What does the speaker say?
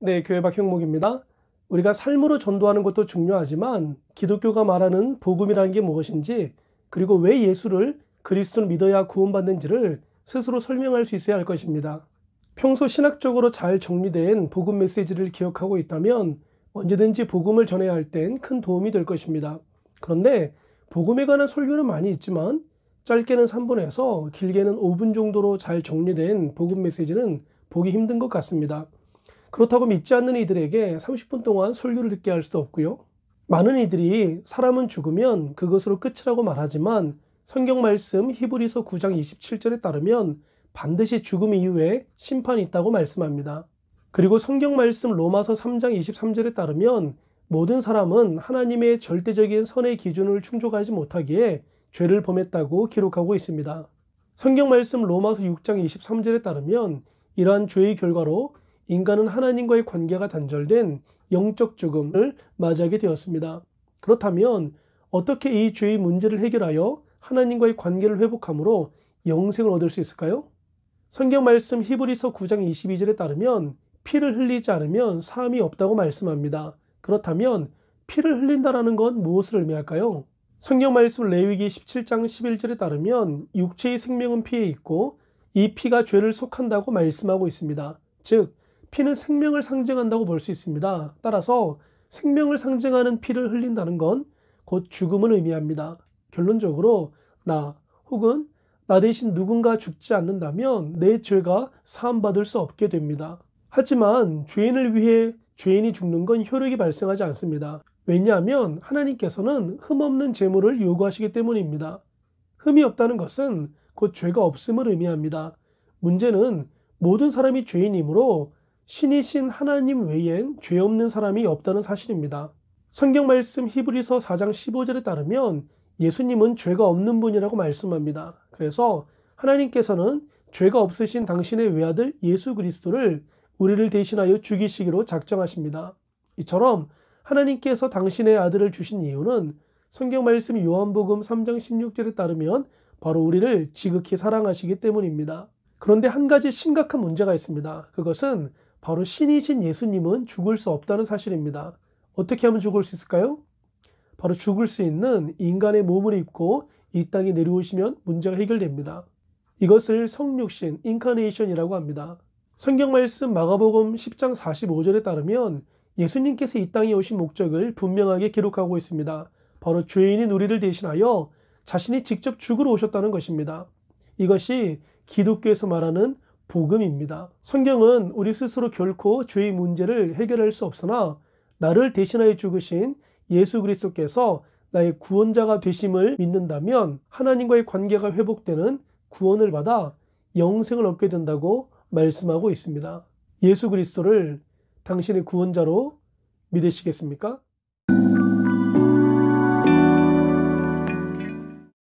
네, 교회 박형목입니다. 우리가 삶으로 전도하는 것도 중요하지만 기독교가 말하는 복음이라는 게 무엇인지, 그리고 왜 예수를 그리스도를 믿어야 구원받는지를 스스로 설명할 수 있어야 할 것입니다. 평소 신학적으로 잘 정리된 복음 메시지를 기억하고 있다면 언제든지 복음을 전해야 할 땐 큰 도움이 될 것입니다. 그런데 복음에 관한 설교는 많이 있지만 짧게는 3분에서 길게는 5분 정도로 잘 정리된 복음 메시지는 보기 힘든 것 같습니다. 그렇다고 믿지 않는 이들에게 30분 동안 설교를 듣게 할 수도 없고요. 많은 이들이 사람은 죽으면 그것으로 끝이라고 말하지만 성경 말씀 히브리서 9장 27절에 따르면 반드시 죽음 이후에 심판이 있다고 말씀합니다. 그리고 성경 말씀 로마서 3장 23절에 따르면 모든 사람은 하나님의 절대적인 선의 기준을 충족하지 못하기에 죄를 범했다고 기록하고 있습니다. 성경 말씀 로마서 6장 23절에 따르면 이러한 죄의 결과로 인간은 하나님과의 관계가 단절된 영적 죽음을 맞이하게 되었습니다. 그렇다면 어떻게 이 죄의 문제를 해결하여 하나님과의 관계를 회복함으로 영생을 얻을 수 있을까요? 성경 말씀 히브리서 9장 22절에 따르면 피를 흘리지 않으면 사함이 없다고 말씀합니다. 그렇다면 피를 흘린다는 건 무엇을 의미할까요? 성경 말씀 레위기 17장 11절에 따르면 육체의 생명은 피에 있고 이 피가 죄를 속한다고 말씀하고 있습니다. 즉 피는 생명을 상징한다고 볼 수 있습니다. 따라서 생명을 상징하는 피를 흘린다는 건 곧 죽음을 의미합니다. 결론적으로 나 혹은 나 대신 누군가 죽지 않는다면 내 죄가 사함받을 수 없게 됩니다. 하지만 죄인을 위해 죄인이 죽는 건 효력이 발생하지 않습니다. 왜냐하면 하나님께서는 흠없는 제물을 요구하시기 때문입니다. 흠이 없다는 것은 곧 죄가 없음을 의미합니다. 문제는 모든 사람이 죄인이므로 신이신 하나님 외엔 죄 없는 사람이 없다는 사실입니다. 성경 말씀 히브리서 4장 15절에 따르면 예수님은 죄가 없는 분이라고 말씀합니다. 그래서 하나님께서는 죄가 없으신 당신의 외아들 예수 그리스도를 우리를 대신하여 죽이시기로 작정하십니다. 이처럼 하나님께서 당신의 아들을 주신 이유는 성경 말씀 요한복음 3장 16절에 따르면 바로 우리를 지극히 사랑하시기 때문입니다. 그런데 한 가지 심각한 문제가 있습니다. 그것은 바로 신이신 예수님은 죽을 수 없다는 사실입니다. 어떻게 하면 죽을 수 있을까요? 바로 죽을 수 있는 인간의 몸을 입고 이 땅에 내려오시면 문제가 해결됩니다. 이것을 성육신, 인카네이션이라고 합니다. 성경 말씀 마가복음 10장 45절에 따르면 예수님께서 이 땅에 오신 목적을 분명하게 기록하고 있습니다. 바로 죄인인 우리를 대신하여 자신이 직접 죽으러 오셨다는 것입니다. 이것이 기독교에서 말하는 복음입니다. 성경은 우리 스스로 결코 죄의 문제를 해결할 수 없으나 나를 대신하여 죽으신 예수 그리스도께서 나의 구원자가 되심을 믿는다면 하나님과의 관계가 회복되는 구원을 받아 영생을 얻게 된다고 말씀하고 있습니다. 예수 그리스도를 당신의 구원자로 믿으시겠습니까?